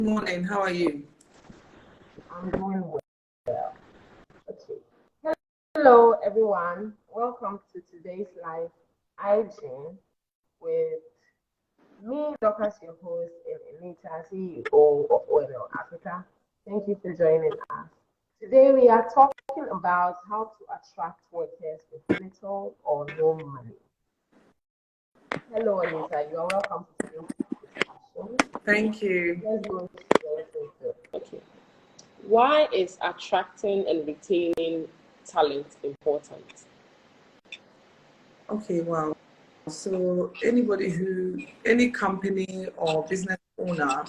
Morning, how are you? I'm doing well. Okay. Hello, everyone. Welcome to today's live hygiene with me, Dorcas, your host, and Anita, CEO of ONL Africa. Thank you for joining us. Today, we are talking about how to attract workers with little or no money. Hello, Anita. You are welcome to today's discussion. Thank you. Let's go into. Okay. Why is attracting and retaining talent important? Okay, wow. So any company or business owner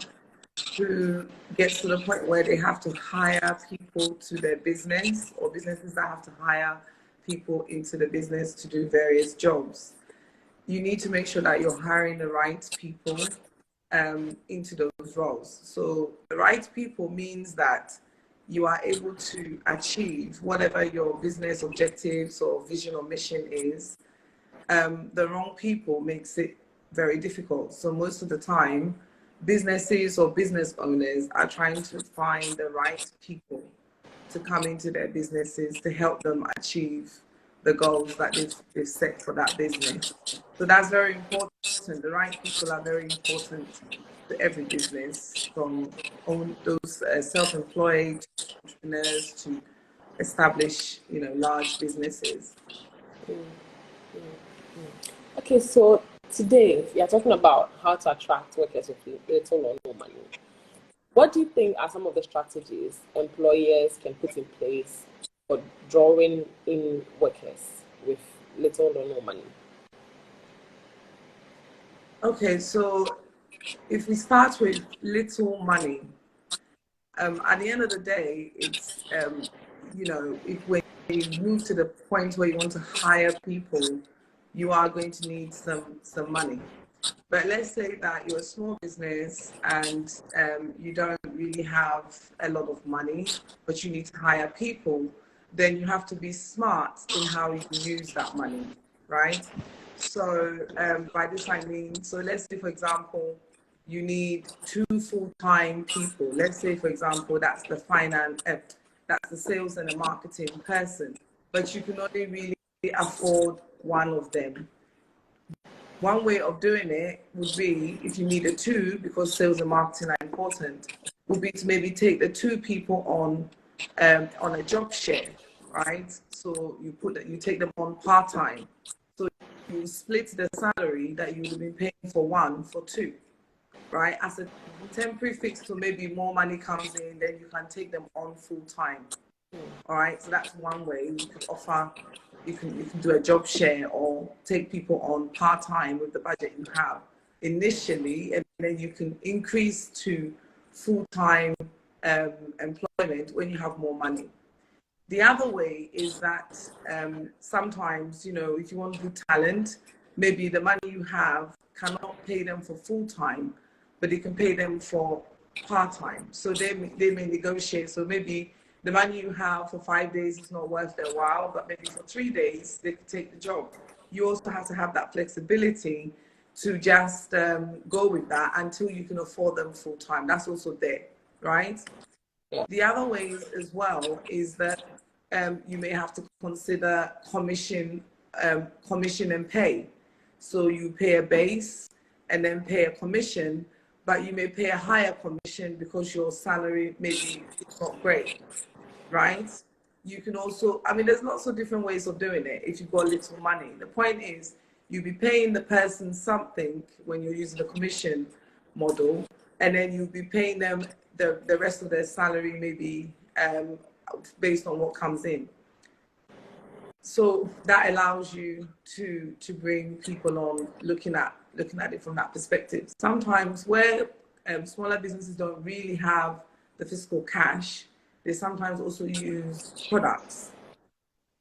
who gets to the point where they have to hire people to their business, or businesses that have to hire people into the business to do various jobs, you need to make sure that you're hiring the right people into those roles. So the right people means that you are able to achieve whatever your business objectives or vision or mission is. The wrong people makes it very difficult. So most of the time, businesses or business owners are trying to find the right people to come into their businesses to help them achieve the goals that they've set for that business. So that's very important. The right people are very important to every business, from those self-employed entrepreneurs to establish, large businesses. Okay, so today we are talking about how to attract workers with little or no money. What do you think are some of the strategies employers can put in place for drawing in workers with little or no money? Okay, so if we start with little money, at the end of the day, it's if when you move to the point where you want to hire people, you are going to need some money. But let's say that you're a small business and you don't really have a lot of money, but you need to hire people, then you have to be smart in how you use that money, right? So by this I mean, so let's say, for example, you need 2 full-time people. Let's say, for example, that's the sales and the marketing person, but you can only really afford one of them. One way of doing it would be, if you need a two, because sales and marketing are important, would be to maybe take the 2 people on a job share, right? So you take them on part-time. So you split the salary that you would be paying for one for two, right? As a temporary fix, so maybe more money comes in, then you can take them on full-time. All right, so that's one way you can offer. You can do a job share or take people on part-time with the budget you have initially, and then you can increase to full-time employment when you have more money. The other way is that sometimes, if you want good talent, maybe the money you have cannot pay them for full-time, but you can pay them for part-time. So they may negotiate. So maybe the money you have for 5 days is not worth their while, but maybe for 3 days, they could take the job. You also have to have that flexibility to just go with that until you can afford them full-time. That's also there, right? The other ways as well is that you may have to consider commission and pay. So you pay a base and then pay a commission, but you may pay a higher commission because your salary maybe is not great, right? You can also, there's lots of different ways of doing it if you've got little money. The point is, you'll be paying the person something when you're using the commission model, and then you'll be paying them the rest of their salary, maybe based on what comes in. So that allows you to bring people on looking at it from that perspective. Sometimes where smaller businesses don't really have the fiscal cash, they sometimes also use products,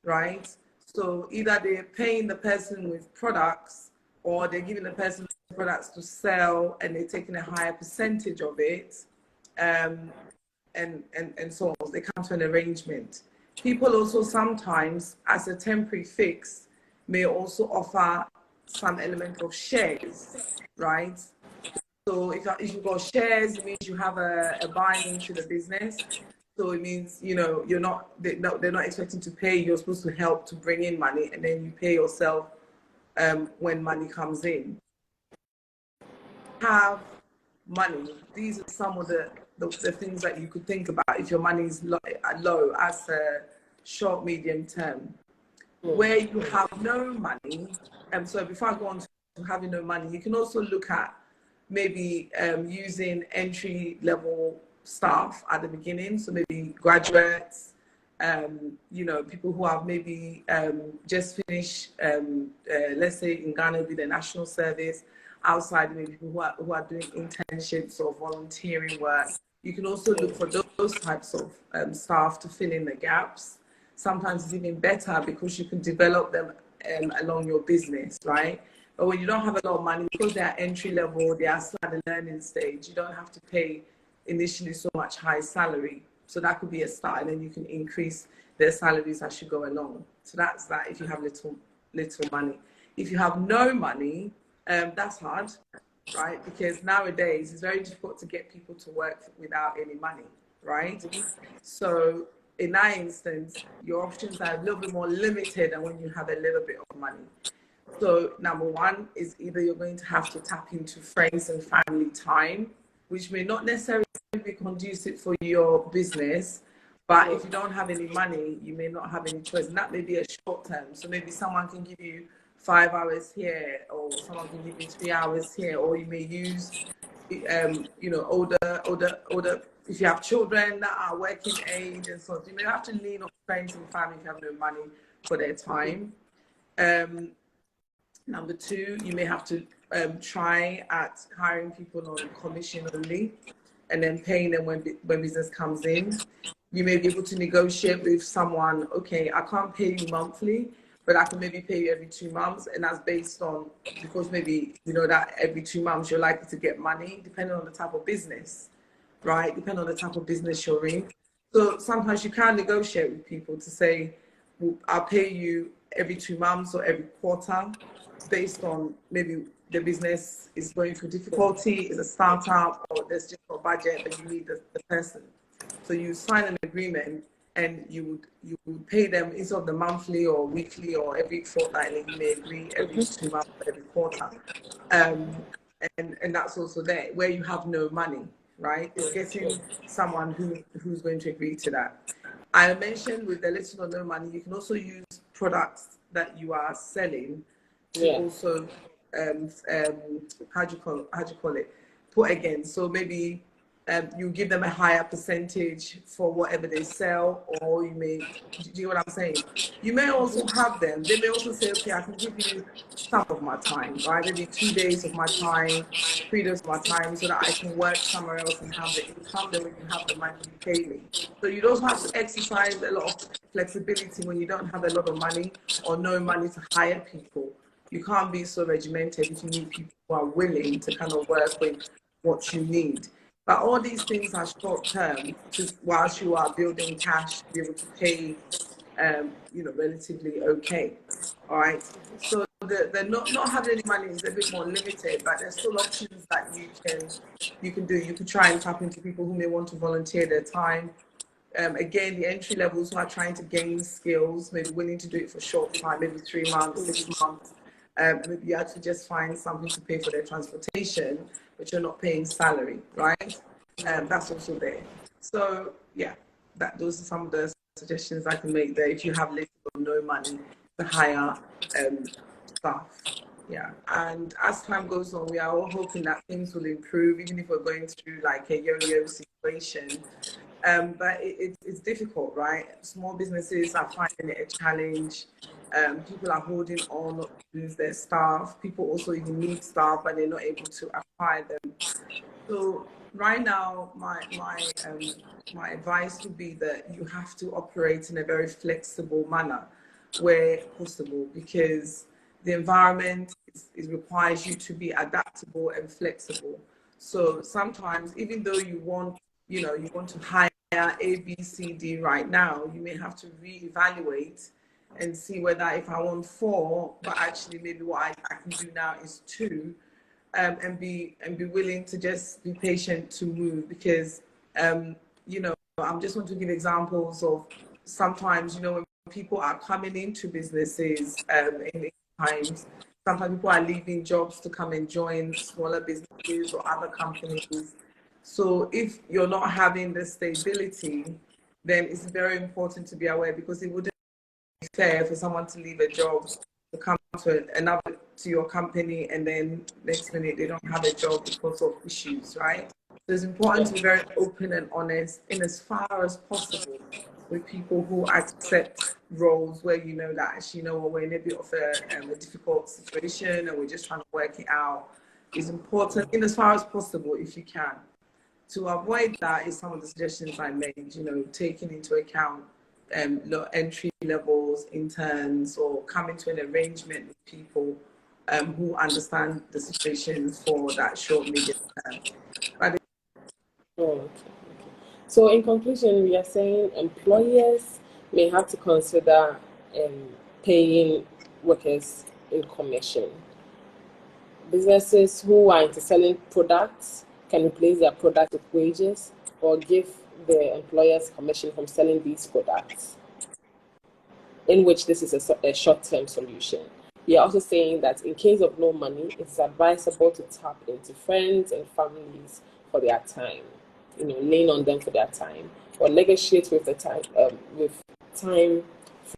right? So either they're paying the person with products, or they're giving the person products to sell and they're taking a higher percentage of it, and so on. They come to an arrangement. People also sometimes, as a temporary fix, may also offer some element of shares, right? So if you've got shares, it means you have a buying into the business. So it means, you know, they're not expecting to pay. You're supposed to help to bring in money, and then you pay yourself when money comes in. Have money. These are some of the things that you could think about if your money is low as a short, medium term. Where you have no money, so before I go on to having no money, you can also look at maybe using entry level staff at the beginning. So maybe graduates, you know, people who have maybe just finished, let's say in Ghana with the national service, outside maybe people who are doing internships or volunteering work. You can also look for those types of staff to fill in the gaps. Sometimes it's even better because you can develop them along your business, right? But when you don't have a lot of money, because they are entry level, they are still at the learning stage, you don't have to pay initially so much high salary. So that could be a start, and then you can increase their salaries as you go along. So that's that if you have little money. If you have no money, that's hard, right? Because nowadays it's very difficult to get people to work without any money, right? So in that instance, your options are a little bit more limited than when you have a little bit of money. So number one is either you're going to have to tap into friends and family time, which may not necessarily be conducive for your business, but if you don't have any money, you may not have any choice. And that may be a short term. So maybe someone can give you 5 hours here, or someone can give you 3 hours here, or you may use, you know, older. If you have children that are working age and so on, you may have to lean on friends and family if you have no money for their time. Number two, you may have to try at hiring people on commission only and then paying them when business comes in. You may be able to negotiate with someone, okay, I can't pay you monthly, but I can maybe pay you every 2 months. And that's based on, because maybe you know that every 2 months you're likely to get money, depending on the type of business, right? Depending on the type of business you're in. So sometimes you can negotiate with people to say, well, I'll pay you every 2 months or every quarter, based on maybe the business is going through difficulty, is a startup, or there's just no budget, but you need the person. So you sign an agreement, and you would pay them instead of the monthly or weekly or every fortnightly. You may agree every 2 months, every quarter, and that's also there where you have no money, right? It's getting someone who's going to agree to that. I mentioned with the little or no money, you can also use products that you are selling to also how do you call it, put again. So maybe you give them a higher percentage for whatever they sell, or you may, do you know what I'm saying? You may also have them, they may also say, okay, I can give you some of my time, right? Maybe 2 days of my time, 3 days of my time, so that I can work somewhere else and have the income. Then when you have the money, you pay me. So you don't have to exercise a lot of flexibility when you don't have a lot of money or no money to hire people. You can't be so regimented if you need people who are willing to kind of work with what you need. But all these things are short term, just whilst you are building cash to be able to pay, you know, relatively okay. All right. So the not having any money is a bit more limited, but there's still options that you can do. You could try and tap into people who may want to volunteer their time. Again, the entry levels who are trying to gain skills, maybe willing to do it for short time, maybe 3 months, 6 months. Maybe you have to just find something to pay for their transportation, but you're not paying salary, right? That's also there. So yeah, those are some of the suggestions I can make there if you have little or no money to hire staff. Yeah, and as time goes on, we are all hoping that things will improve, even if we're going through like a yo-yo situation. But it's difficult, right? Small businesses are finding it a challenge. People are holding on not to lose their staff. People also even need staff, but they're not able to acquire them. So right now, my advice would be that you have to operate in a very flexible manner where possible, because the environment requires you to be adaptable and flexible. So sometimes, even though you want to hire A, B, C, D right now, you may have to reevaluate and see whether if I want 4, but actually maybe what I can do now is 2, and be willing to just be patient to move, because you know, I'm just want to give examples of sometimes, you know, when people are coming into businesses in times, sometimes people are leaving jobs to come and join smaller businesses or other companies. So if you're not having the stability, then it's very important to be aware, because it wouldn't be fair for someone to leave a job to come to another, to your company, and then next minute they don't have a job because of issues, right? So it's important to be very open and honest in as far as possible with people who accept roles where you know that actually, you know, we're in a bit of a difficult situation and we're just trying to work it out. It's important in as far as possible, if you can. To avoid that is some of the suggestions I made, you know, taking into account low entry levels, interns, or coming to an arrangement with people who understand the situation for that short, medium term. But Okay. So in conclusion, we are saying employers may have to consider paying workers in commission. Businesses who are into selling products can replace their product with wages or give the employers commission from selling these products, in which this is a short-term solution. We are also saying that in case of no money, it's advisable to tap into friends and families for their time, you know, lean on them for their time, or negotiate with the time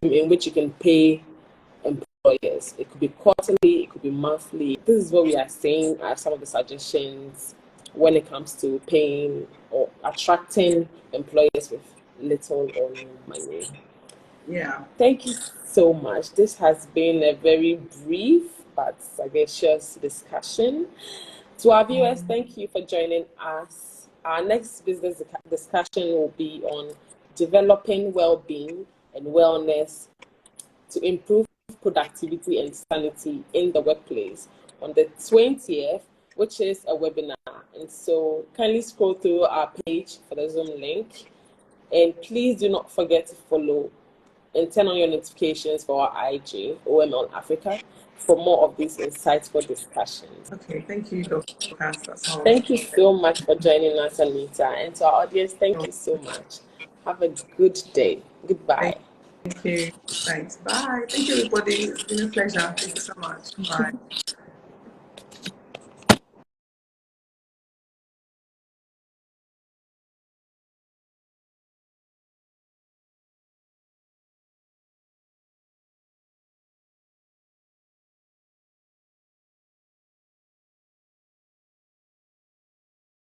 in which you can pay employers. It could be quarterly, it could be monthly. This is what we are saying are some of the suggestions when it comes to paying or attracting employers with little or no money. yeah, Thank you so much. This has been a very brief but sagacious discussion. To our viewers, thank you for joining us. Our next business discussion will be on developing well-being and wellness to improve productivity and sanity in the workplace on the 20th, which is a webinar. And so kindly scroll through our page for the Zoom link. And please do not forget to follow and turn on your notifications for our IG, OML Africa, for more of these insightful discussions. okay, thank you, Dr. Cass. That's all. Thank you so much for joining us, Anita. And to our audience, thank you so much. Have a good day. Goodbye. Thank you. Thanks. Bye. Thank you, everybody. It's been a pleasure. Thank you so much. Bye.